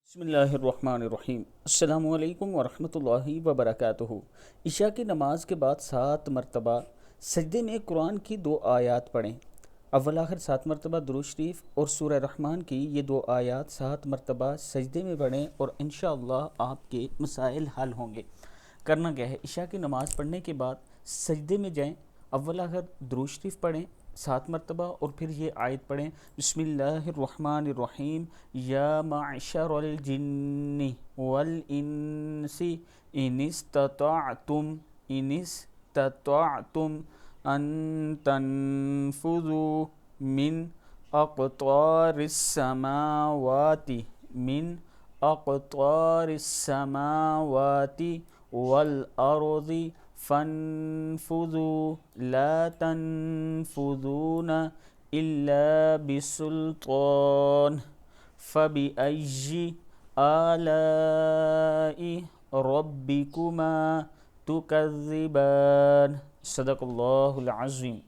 بسم اللہ الرحمن الرحیم۔ السلام علیکم ورحمۃ اللہ وبرکاتہ۔ عشاء کی نماز کے بعد 7 مرتبہ سجدے میں قرآن کی 2 آیات پڑھیں۔ اول آخر 7 مرتبہ درود شریف اور سورہ رحمان کی یہ 2 آیات 7 مرتبہ سجدے میں پڑھیں اور انشاءاللہ آپ کے مسائل حل ہوں گے۔ کرنا کیا ہے، عشاء کی نماز پڑھنے کے بعد سجدے میں جائیں، اول آخر درود شریف پڑھیں 7 مرتبہ اور پھر یہ آیت پڑھیں، بسم اللہ الرحمن الرحیم، یا معشر الجن والانس ان استطعتم ان تنفذوا من اقطار السماوات والارض فانفذوا لا تنفذون الا بسلطان فبأي آلاء ربكما تكذبان۔ صدق اللہ العظیم۔